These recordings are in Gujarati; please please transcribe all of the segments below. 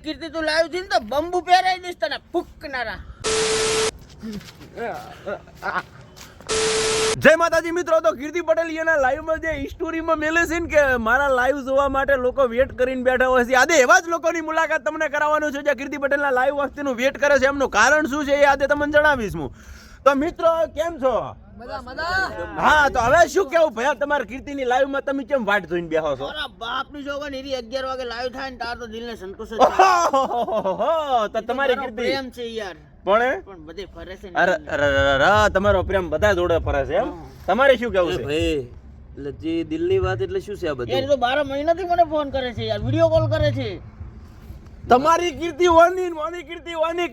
કીર્તિ તું લાવ્યું છે ને તો બંબુ પહેરાઈ દઈશ તને ફૂકનારા. જય માતાજી મિત્રો. તો કીર્તિ પટેલ એના લાઈવમાં જે સ્ટોરીમાં મેલે છે ને કે મારા લાઈવ જોવા માટે લોકો વેટ કરીને બેઠા હોય છે, આજે એવા જ લોકોની મુલાકાત તમને કરાવવાનું છે જે કીર્તિ પટેલના લાઈવ વખતેનું વેટ કરે છે. એમનું કારણ શું છે એ આજે તમને જણાવીશ હું. તો મિત્રો કેમ છો? હા, તો હવે શું કેવું ભયા તમારા કીર્તિની લાઈવમાં તમે કેમ વાટ જોઈને બેહો છો? મારા બાપની જોગન હીરી 11 વાગે લાઈવ થાય ને તાર તો દિલને સંતોષ જ તો તમારી કીર્તિ પ્રેમ છે યાર, પણ બધે ફરે છે. અરે તમારો પ્રેમ બધા જોડે ફરે છે એમ? તમારે શું કેવું છે ભાઈ? એટલે જે દિલની વાત એટલે શું છે આ બધું? યાર તો 12 મહિનાથી મને ફોન કરે છે યાર, વિડિયો કોલ કરે છે. તમારી કીર્તિ વાની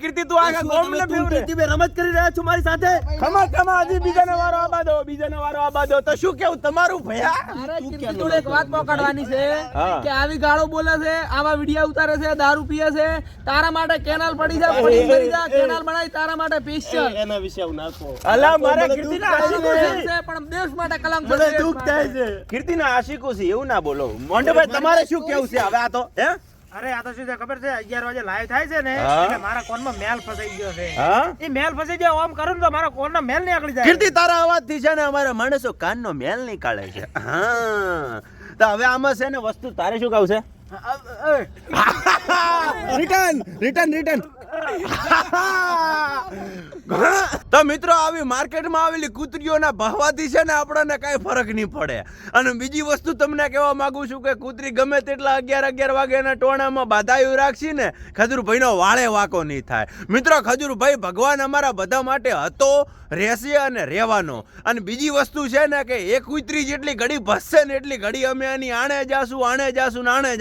કીર્તિ તું આખા ગામને ફેવરે. કીર્તિ બે રમત કરી રહ્યા છો મારી સાથે? ખમા હજી બીજાનો વારો આબા દો તો શું કેવું તમારું ભયા? અરે કીર્તિ જોડે એક વાત પકડવાની છે હા. કે આવી ગાળો બોલે છે, આવા વિડિયો ઉતારે છે, દારૂ પીએ છે, તારા માટે કેનાલ પડી જાય, પડી મરી જાય, કેનાલ બનાવી તારા માટે સ્પેશિયલ. એના વિશે આવું નાખો. અલા મારા કીર્તિના આશિકો છે. છે પણ દેશ માટે કલંક મને છે. દુઃખ થાય છે. કીર્તિના આશિકો છે એવું ના બોલો. મોંઢેભાઈ તમારે શું કેવું છે હવે? આ તો હે અરે આ તો શું છે ખબર છે, 11 વાગે લાઈવ થાય છે ને હા. એટલે મારા કોનમાં મેલ ફસાઈ ગયો છે. હા એ મેલ ફસાઈ જાય ઓમ કરું ને તો મારા કોનનો મેલ નીકળી જાય. કીર્તિ તારા અવાજથી છે ને અમારા માણસો કાનનો મેલ નીકાળે છે. હા, તો હવે આમાં છે ને વસ્તુ તારે શું કહું છે? રિટર્ન તો મિત્રો આવી માર્કેટમાં આવેલી કૂતરીઓના ભાવવાથી છે ને આપણને કઈ ફરક નહીં પડે. અને બીજી વસ્તુ તમને કહેવા માંગુ છું કે કૂતરી ગમે તેટલા 11 વાગ્યાના ટોણામાં બાધાયું રાખશી ને ખજૂરભાઈનો વાળે વાકો નહીં થાય. મિત્રો ખજૂરભાઈ ભગવાન અમારા બધા માટે હતો, રહેશે અને રહેવાનો. અને બીજી વસ્તુ છે ને કે એક કૂતરી જેટલી ઘડી ભસશે ને એટલી ઘડી અમે એની આણે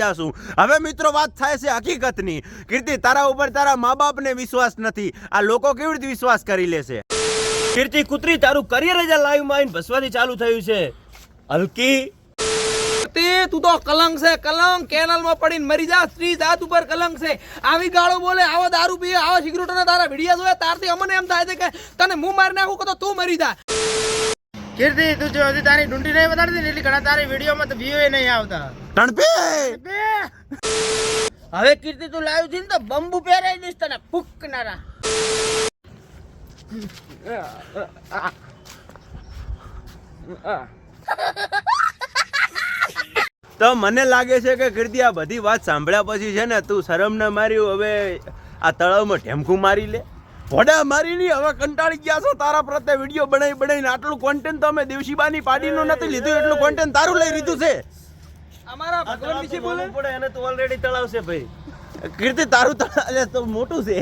જાશું. હવે મિત્રો વાત થાય છે હકીકતની. કીર્તિ તારા ઉપર તારા મા બાપને વિશ્વાસ નથી, આ લોકો કેવી રીતે વિશ્વાસ કરી લેશે? કીર્તિ કુતરી તારું કરિયર જ લાઈવ માં આવીને ભસવાથી ચાલુ થયું છે. હલકી તું તો કલંક છે, કલંક. કેનાલમાં પડીને મરી જા, સ્ત્રી જાત ઉપર કલંક છે. આવી ગાળો બોલે, આવા દારૂ પીએ, આવા સિગરેટોના તારા વિડિયા જોયા, તારથી અમને એમ થાય છે કે તને હું મારી નાખું કે તો તું મરી જા. કીર્તિ તું જો હજી તારી ડુંડી નહીં બતાડતી ને એટલી ઘણા તારી વિડીયોમાં તો વ્યૂ નહીં આવતા. હવે કીર્તિ તું લાવ્યું છે ને તો બંબુ પહેરાઈ દઈશ તને ફૂકનારા. તો મને લાગે છે કે કીર્તિ આ બધી વાત સાંભળ્યા પછી છે ને તું શરમ ન માર્યું હવે આ તળાવમાં ઢેમખું મારી લે. ભોડા મારી ની હવે કંટાળી ગયા છો તારા પ્રત્યે વિડીયો બનાવીને. આટલું કોન્ટેન્ટ તો અમે દેવશીબાની પાડીનું નથી લીધું, એટલું કોન્ટેન્ટ તારું લઈ લીધું છે. અમારા ભગવાન વિશે બોલે. પડે એને તો ઓલરેડી તળાવશે ભાઈ. કીર્તિ તારું તો મોટું છે.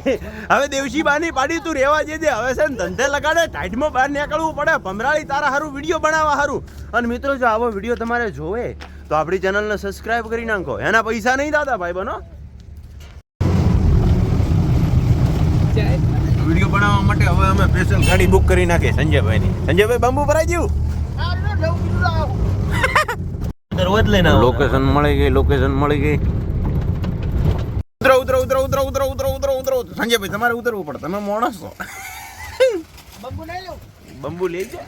હવે દેવશીબાની પાડી તું રહેવા જે હવે છે ને ધંધે લગાડે, ટાઈટમાં બહાર નીકળવું પડે. ભમરાળી તારા હારું વિડીયો બનાવવા હારું. અને મિત્રો જો આવો વિડીયો તમારે જોવે તો આપણી ચેનલને સબસ્ક્રાઇબ કરી નાખો. એના પૈસા નહીં દાદા ભાઈ બનો. વિડીયો બનાવવા માટે હવે અમે સ્પેશિયલ ગાડી બુક કરી નાખી સંજયભાઈની. સંજયભાઈ બંબુ ભરાઈ ગયું. રોજ લઈને આવો. લોકેશન મળી ગઈ. ઉતરો. સંજયભાઈ તમારે ઉતરવું પડે, તમે માણસ છો. બંબુ નહીં લઉં. બંબુ લઈ જાય.